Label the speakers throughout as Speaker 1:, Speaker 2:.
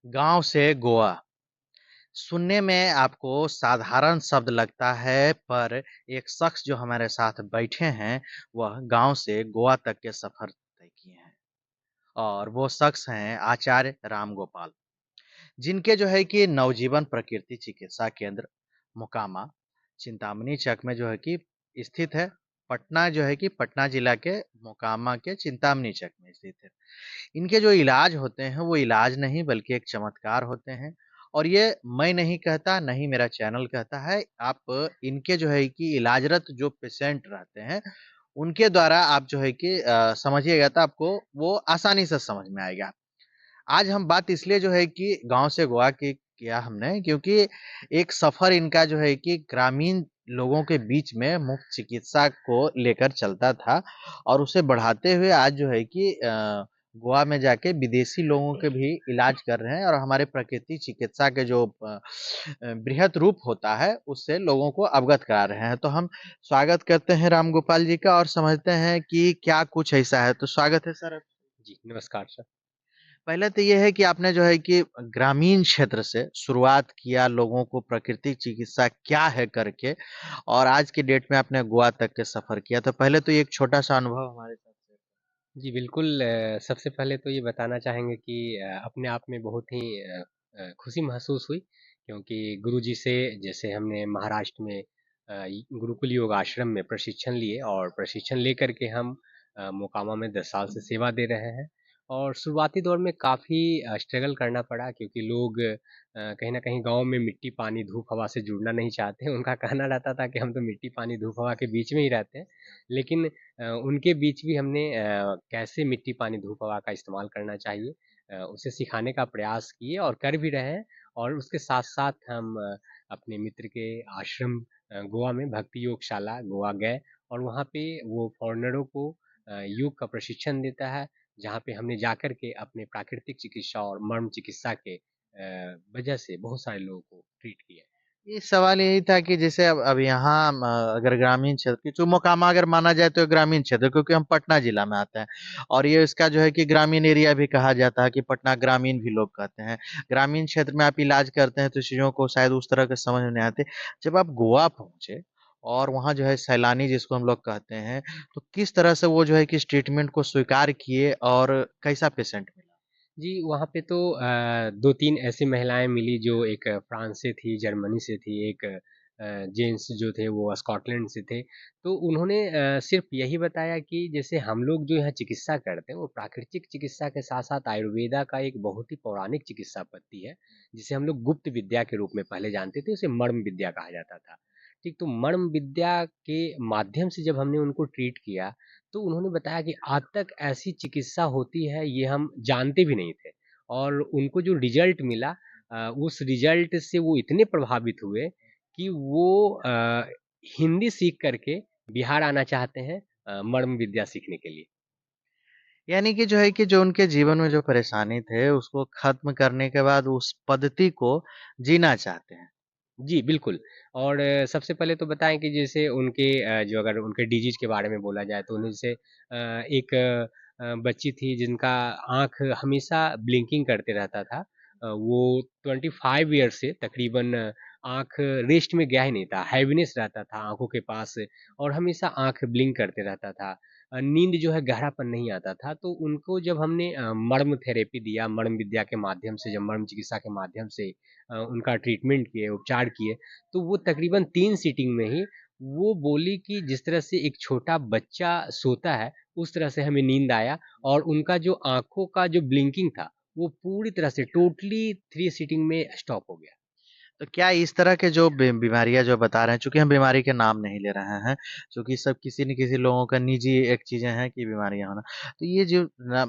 Speaker 1: गाँव से गोवा। सुनने में आपको साधारण शब्द लगता है, पर एक शख्स जो हमारे साथ बैठे हैं, वह गाँव से गोवा तक के सफ़र तय किए हैं और वो शख्स हैं आचार्य रामगोपाल, जिनके जो है कि नवजीवन प्रकृति चिकित्सा केंद्र मोकामा, चिंतामणि चक में जो है कि स्थित है। पटना जो है कि पटना जिला के मोकामा के चिंतामणि चक में स्थित है। इनके जो इलाज होते हैं वो इलाज नहीं बल्कि एक चमत्कार होते हैं और ये मैं नहीं कहता, नहीं मेरा चैनल कहता है। आप इनके जो है कि इलाजरत जो पेशेंट रहते हैं, उनके द्वारा आप जो है कि समझिएगा तो आपको वो आसानी से समझ में आएगा। आज हम बात इसलिए जो है कि गाँव से गोवा की किया हमने क्योंकि एक सफ़र इनका जो है कि ग्रामीण लोगों के बीच में मुफ्त चिकित्सा को लेकर चलता था और उसे बढ़ाते हुए आज जो है कि गोवा में जाके विदेशी लोगों के भी इलाज कर रहे हैं और हमारे प्रकृति चिकित्सा के जो बृहत रूप होता है उससे लोगों को अवगत करा रहे हैं। तो हम स्वागत करते हैं राम गोपाल जी का और समझते हैं कि क्या कुछ ऐसा है। तो स्वागत है सर।
Speaker 2: जी, नमस्कार सर।
Speaker 1: पहले तो ये है कि आपने जो है कि ग्रामीण क्षेत्र से शुरुआत किया लोगों को प्राकृतिक चिकित्सा क्या है करके और आज की डेट में आपने गोवा तक के सफ़र किया। तो पहले तो ये एक छोटा-सा अनुभव हमारे साथ शेयर
Speaker 2: जी, बिल्कुल सबसे पहले तो ये बताना चाहेंगे कि अपने आप में बहुत ही खुशी महसूस हुई क्योंकि गुरुजी से जैसे हमने महाराष्ट्र में गुरुकुल योग आश्रम में प्रशिक्षण लिए और प्रशिक्षण लेकर के हम मोकामा में 10 साल से सेवा दे रहे हैं और शुरुआती दौर में काफ़ी स्ट्रगल करना पड़ा क्योंकि लोग कहीं न कहीं गाँव में मिट्टी, पानी, धूप, हवा से जुड़ना नहीं चाहते हैं। उनका कहना रहता था कि हम तो मिट्टी, पानी, धूप, हवा के बीच में ही रहते हैं। लेकिन उनके बीच भी हमने कैसे मिट्टी, पानी, धूप, हवा का इस्तेमाल करना चाहिए उसे सिखाने का प्रयास किए और कर भी रहे हैं और उसके साथ-साथ हम अपने मित्र के आश्रम गोवा में भक्ति योगशाला गोवा गए और वहाँ पे वो फॉरेनरों को योग का प्रशिक्षण देता है, जहाँ पे हमने जाकर के अपने प्राकृतिक चिकित्सा और मर्म चिकित्सा के वजह से बहुत सारे लोगों को ट्रीट किया।
Speaker 1: ये सवाल यही था कि जैसे अब यहाँ अगर ग्रामीण क्षेत्र की जो मोकामा अगर माना जाए तो ग्रामीण क्षेत्र क्योंकि हम पटना जिला में आते हैं और ये इसका जो है कि ग्रामीण एरिया भी कहा जाता है कि पटना ग्रामीण भी लोग कहते हैं। ग्रामीण क्षेत्र में आप इलाज करते हैं तो चीज़ों को शायद उस तरह के समझ में नहीं आते। जब आप गोवा पहुँचे और वहाँ जो है सैलानी जिसको हम लोग कहते हैं, तो किस तरह से वो जो है कि इस ट्रीटमेंट को स्वीकार किए और कैसा पेशेंट मिला?
Speaker 2: जी, वहाँ पे तो 2-3 ऐसी महिलाएँ मिली जो एक फ्रांस से थी, जर्मनी से थी, एक जेंट्स जो थे वो स्कॉटलैंड से थे। तो उन्होंने सिर्फ़ यही बताया कि जैसे हम लोग जो यहाँ चिकित्सा करते हैं, वो प्राकृतिक चिकित्सा के साथ-साथ आयुर्वेदा का एक बहुत ही पौराणिक चिकित्सा पद्धति है, जिसे हम लोग गुप्त विद्या के रूप में पहले जानते थे, उसे मर्म विद्या कहा जाता था। ठीक, तो मर्म विद्या के माध्यम से जब हमने उनको ट्रीट किया, तो उन्होंने बताया कि आज तक ऐसी चिकित्सा होती है ये हम जानते भी नहीं थे और उनको जो रिजल्ट मिला उस रिजल्ट से वो इतने प्रभावित हुए कि वो हिंदी सीख करके बिहार आना चाहते हैं मर्म विद्या सीखने के लिए।
Speaker 1: यानी कि जो है कि जो उनके जीवन में जो परेशानी थे, उसको ख़त्म करने के बाद उस पद्धति को जीना चाहते हैं।
Speaker 2: जी, बिल्कुल। और सबसे पहले तो बताएँ कि जैसे उनके जो अगर उनके डिजीज़ के बारे में बोला जाए तो उन्हें जैसे एक बच्ची थी जिनका आँख हमेशा ब्लिंकिंग करते रहता था। वो 25 ईयर से तकरीबन आँख रेस्ट में गया ही नहीं था, हैवीनेस रहता था आँखों के पास और हमेशा आँख ब्लिंक करते रहता था। नींद जो है गहरापन नहीं आता था, तो उनको जब हमने मर्म थेरेपी दिया, मर्म विद्या के माध्यम से जब मर्म चिकित्सा के माध्यम से उनका ट्रीटमेंट किए, उपचार किए, तो वो तकरीबन 3 सीटिंग में ही वो बोली कि जिस तरह से एक छोटा बच्चा सोता है, उस तरह से हमें नींद आया और उनका जो आँखों का जो ब्लिंकिंग था, वो पूरी तरह से टोटली 3 सीटिंग में स्टॉप हो गया।
Speaker 1: तो क्या इस तरह के जो बीमारियाँ जो बता रहे हैं, चूँकि हम बीमारी के नाम नहीं ले रहे हैं, चूँकि सब किसी न किसी लोगों का निजी एक चीज़ें हैं कि बीमारियाँ होना। तो ये जो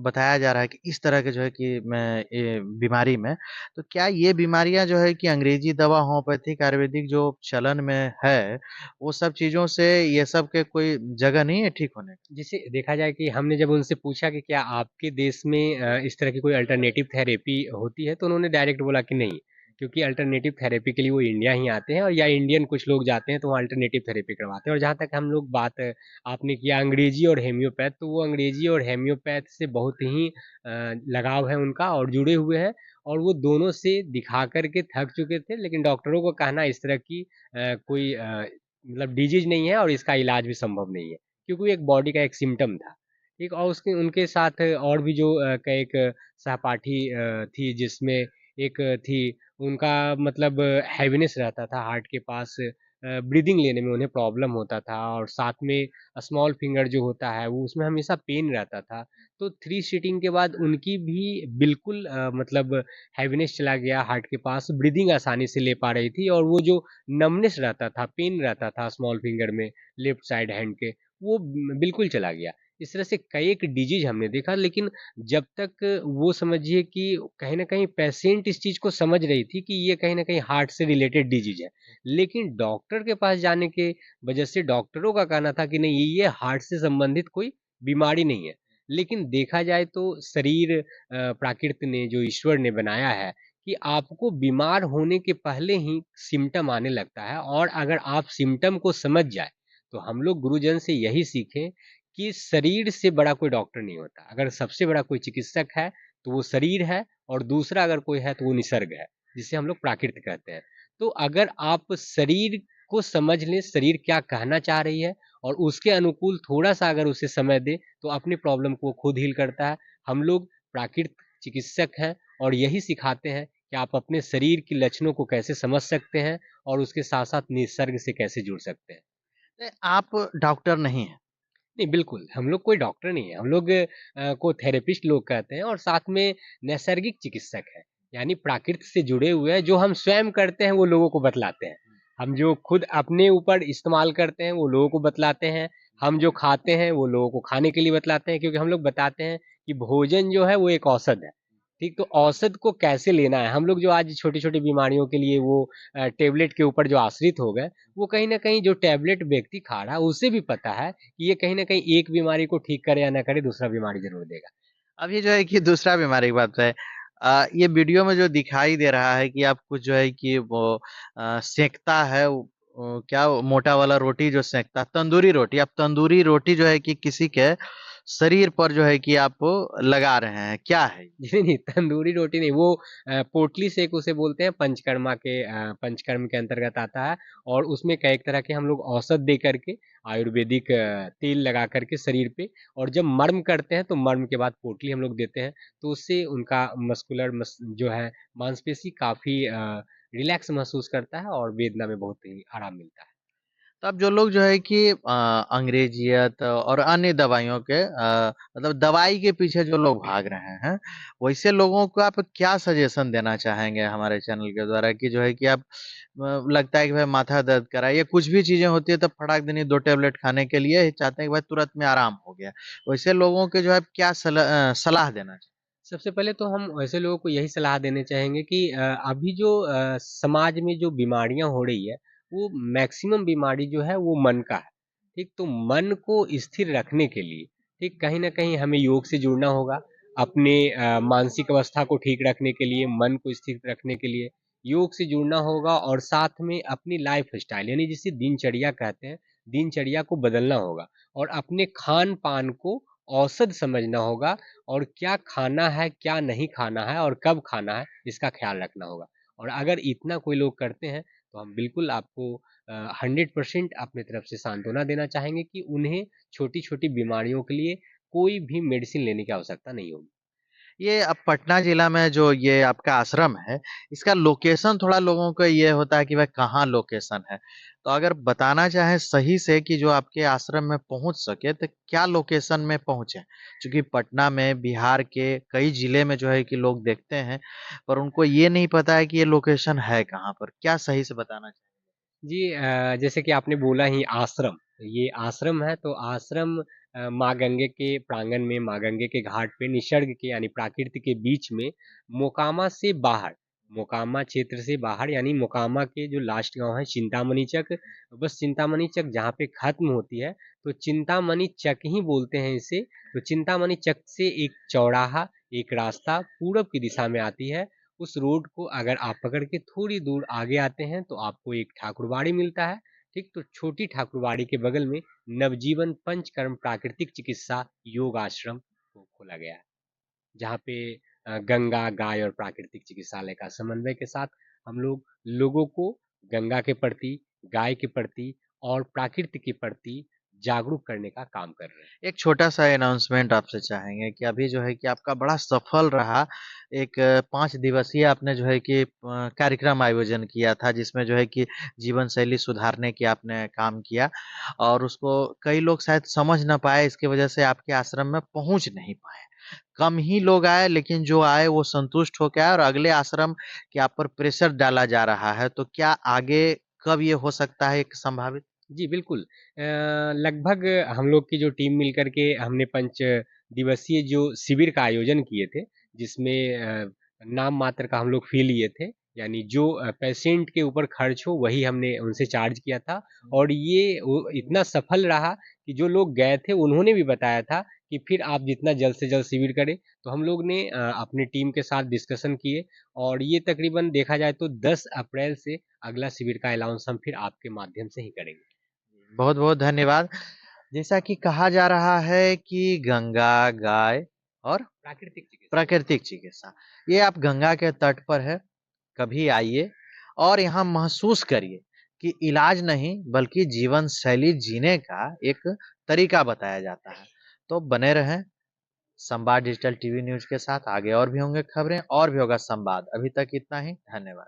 Speaker 1: बताया जा रहा है कि इस तरह के जो है कि मैं ये बीमारी में, तो क्या ये बीमारियाँ जो है कि अंग्रेज़ी दवा, होम्योपैथिक, आयुर्वेदिक जो चलन में है, वो सब चीज़ों से ये सब के कोई जगह नहीं है ठीक होने की?
Speaker 2: जैसे देखा जाए कि हमने जब उनसे पूछा कि क्या आपके देश में इस तरह की कोई अल्टरनेटिव थेरेपी होती है? तो उन्होंने डायरेक्ट बोला कि नहीं। क्योंकि अल्टरनेटिव थेरेपी के लिए वो इंडिया ही आते हैं, और या इंडियन कुछ लोग जाते हैं तो वो अल्टरनेटिव थेरेपी करवाते हैं। और जहाँ तक हम लोग बात आपने किया अंग्रेजी और हेम्योपैथ, तो वो अंग्रेजी और हेम्योपैथ से बहुत ही लगाव है उनका और जुड़े हुए हैं, और वो दोनों से दिखा कर के थक चुके थे, लेकिन डॉक्टरों को कहना इस तरह की कोई मतलब डिजीज नहीं है और इसका इलाज भी संभव नहीं है, क्योंकि वो एक बॉडी का एक सिम्टम था। ठीक, और उसके उनके साथ और भी जो कई एक सहपाठी थी, जिसमें एक थी, उनका मतलब हैवीनेस रहता था हार्ट के पास, ब्रीदिंग लेने में उन्हें प्रॉब्लम होता था, और साथ में स्मॉल फिंगर जो होता है वो उसमें हमेशा पेन रहता था। तो 3 सीटिंग के बाद उनकी भी बिल्कुल मतलब हैवीनेस चला गया हार्ट के पास, ब्रीदिंग आसानी से ले पा रही थी, और वो जो नमनेस रहता था, पेन रहता था स्मॉल फिंगर में लेफ्ट साइड हैंड के, वो बिल्कुल चला गया। इस तरह से कई एक डिजीज हमने देखा, लेकिन जब तक वो समझिए कि कहीं न कहीं पेशेंट इस चीज़ को समझ रही थी कि ये कहीं न कहीं हार्ट से रिलेटेड डिजीज़ है। लेकिन डॉक्टर के पास जाने के वजह से डॉक्टरों का कहना था कि नहीं, ये हार्ट से संबंधित कोई बीमारी नहीं है। लेकिन देखा जाए तो शरीर प्राकृत ने, जो ईश्वर ने बनाया है, कि आपको बीमार होने के पहले ही सिम्पटम आने लगता है, और अगर आप सिम्पटम को समझ जाएँ, तो हम लोग गुरुजन से यही सीखे कि शरीर से बड़ा कोई डॉक्टर नहीं होता। अगर सबसे बड़ा कोई चिकित्सक है, तो वो शरीर है, और दूसरा अगर कोई है, तो वो निसर्ग है, जिसे हम लोग प्राकृत कहते हैं। तो अगर आप शरीर को समझ लें, शरीर क्या कहना चाह रही है, और उसके अनुकूल थोड़ा-सा अगर उसे समय दें, तो अपनी प्रॉब्लम को खुद हील करता है। हम लोग प्राकृत चिकित्सक हैं, और यही सिखाते हैं कि आप अपने शरीर के लक्षणों को कैसे समझ सकते हैं, और उसके साथ-साथ निसर्ग से कैसे जुड़ सकते हैं।
Speaker 1: आप डॉक्टर नहीं हैं।
Speaker 2: नहीं, बिल्कुल, हम लोग कोई डॉक्टर नहीं है, हम लोग को थेरेपिस्ट लोग कहते हैं, और साथ में नैसर्गिक चिकित्सक हैं, यानी प्राकृत से जुड़े हुए हैं, जो हम स्वयं करते हैं वो लोगों को बतलाते हैं। हम जो खुद अपने ऊपर इस्तेमाल करते हैं वो लोगों को बतलाते हैं, हम जो खाते हैं वो लोगों को खाने के लिए बतलाते हैं, क्योंकि हम लोग बताते हैं कि भोजन जो है वो एक औषध है, ठीक? तो औषध को कैसे लेना है, हम लोग जो आज छोटी-छोटी बीमारियों के लिए वो टेबलेट के ऊपर जो आश्रित हो गए, वो कहीं न कहीं जो टेबलेट व्यक्ति खा रहा है, उसे भी पता है कि ये कहीं न कहीं एक बीमारी को ठीक करे या ना करे, दूसरा बीमारी ज़रूर देगा।
Speaker 1: अब ये जो है कि दूसरा बीमारी की बात है। ये वीडियो में जो दिखाई दे रहा है कि आप कुछ जो है कि वो सेंकता है क्या वो मोटा वाला रोटी जो सेंकता है, तंदूरी रोटी। अब तंदूरी रोटी जो है कि किसी के शरीर पर जो है कि आप लगा रहे हैं, क्या है?
Speaker 2: जी, नहीं, तंदूरी रोटी नहीं, वो पोटली सेक उसे बोलते हैं, पंचकर्म के अंतर्गत आता है, और उसमें कई एक तरह के हम लोग औषध दे करके आयुर्वेदिक तेल लगा करके शरीर पे, और जब मर्म करते हैं तो मर्म के बाद पोटली हम लोग देते हैं, तो उससे उनका जो है मांसपेशी काफ़ी रिलैक्स महसूस करता है, और वेदना में बहुत ही आराम मिलता है।
Speaker 1: तो अब जो लोग जो है कि अंग्रेजियत और अन्य दवाइयों के मतलब दवाई के पीछे जो लोग भाग रहे हैं, वैसे लोगों को आप क्या सजेशन देना चाहेंगे हमारे चैनल के द्वारा कि जो है कि आप लगता है कि भाई माथा दर्द करा या कुछ भी चीज़ें होती है तो फटाक देनी 2 टैबलेट खाने के लिए चाहते हैं कि भाई तुरंत में आराम हो गया। वैसे लोगों के जो है क्या सलाह देना चाहिए?
Speaker 2: सबसे पहले तो हम ऐसे लोगों को यही सलाह देने चाहेंगे कि अभी जो समाज में जो बीमारियां हो रही है, वो मैक्सिमम बीमारी जो है वो मन का है। ठीक, तो मन को स्थिर रखने के लिए, ठीक, कहीं ना कहीं हमें योग से जुड़ना होगा। अपने मानसिक अवस्था को ठीक रखने के लिए, मन को स्थिर रखने के लिए योग से जुड़ना होगा, और साथ में अपनी लाइफ स्टाइल, यानी जिसे दिनचर्या कहते हैं, दिनचर्या को बदलना होगा, और अपने खान पान को औसत समझना होगा, और क्या खाना है, क्या नहीं खाना है, और कब खाना है, इसका ख़्याल रखना होगा। और अगर इतना कोई लोग करते हैं, तो हम बिल्कुल आपको 100% अपनी तरफ से सांत्वना देना चाहेंगे कि उन्हें छोटी-छोटी बीमारियों के लिए कोई भी मेडिसिन लेने की आवश्यकता नहीं होगी।
Speaker 1: ये अब पटना जिला में जो ये आपका आश्रम है, इसका लोकेशन थोड़ा लोगों को ये होता है कि भाई कहाँ लोकेशन है? तो अगर बताना चाहें सही से कि जो आपके आश्रम में पहुँच सके, तो क्या लोकेशन में पहुँचे? चूँकि पटना में बिहार के कई जिले में जो है कि लोग देखते हैं, पर उनको ये नहीं पता है कि ये लोकेशन है कहाँ पर? क्या सही से बताना चाहें?
Speaker 2: जी, जैसे कि आपने बोला ही आश्रम, ये आश्रम है, तो आश्रम माँ गंगे के प्रांगण में, माँ गंगे के घाट पे, निसर्ग के यानी प्रकृति के बीच में, मोकामा से बाहर, मोकामा क्षेत्र से बाहर, यानी मोकामा के जो लास्ट गांव है चिंतामणि चक, बस चिंतामणि चक जहाँ पे खत्म होती है, तो चिंतामणि चक ही बोलते हैं इसे। तो चिंतामणि चक से एक चौराहा, एक रास्ता पूरब की दिशा में आती है, उस रोड को अगर आप पकड़ के थोड़ी दूर आगे आते हैं तो आपको एक ठाकुरबाड़ी मिलता है। ठीक, तो छोटी ठाकुरबाड़ी के बगल में नवजीवन पंचकर्म प्राकृतिक चिकित्सा योग आश्रम को खोला गया है, जहाँ पे गंगा, गाय और प्राकृतिक चिकित्सालय का समन्वय के साथ हम लोग लोगों को गंगा के प्रति, गाय के प्रति और प्रकृति के प्रति जागरूक करने का काम कर रहे हैं।
Speaker 1: एक छोटा-सा अनाउंसमेंट आपसे चाहेंगे कि अभी जो है कि आपका बड़ा सफल रहा एक 5 दिवसीय आपने जो है कि कार्यक्रम आयोजन किया था जिसमें जो है कि जीवन शैली सुधारने की आपने काम किया और उसको कई लोग शायद समझ ना पाए इसकी वजह से आपके आश्रम में पहुँच नहीं पाए। कम ही लोग आए लेकिन जो आए वो संतुष्ट होके आए और अगले आश्रम के आप पर प्रेशर डाला जा रहा है, तो क्या आगे कब ये हो सकता है एक संभावित?
Speaker 2: जी, बिल्कुल। लगभग हम लोग की जो टीम मिल कर के हमने पंच दिवसीय जो शिविर का आयोजन किए थे, जिसमें नाम मात्र का हम लोग फ़ी लिए थे। यानी जो पेशेंट के ऊपर खर्च हो वही हमने उनसे चार्ज किया था और ये वो इतना सफल रहा कि जो लोग गए थे उन्होंने भी बताया था कि फिर आप जितना जल्द से जल्द शिविर करें। तो हम लोग ने अपनी टीम के साथ डिस्कशन किए और ये तकरीबन देखा जाए तो 10 अप्रैल से अगला शिविर का ऐलाउंस हम फिर आपके माध्यम से ही करेंगे।
Speaker 1: बहुत-बहुत धन्यवाद। जैसा कि कहा जा रहा है कि गंगा, गाय और
Speaker 2: प्राकृतिक चिकित्सा।
Speaker 1: प्राकृतिक चिकित्सा, ये आप गंगा के तट पर है, कभी आइए और यहाँ महसूस करिए कि इलाज नहीं बल्कि जीवन शैली जीने का एक तरीका बताया जाता है। तो बने रहें संवाद डिजिटल टीवी न्यूज़ के साथ, आगे और भी होंगे खबरें और भी होगा संवाद। अभी तक इतना ही, धन्यवाद।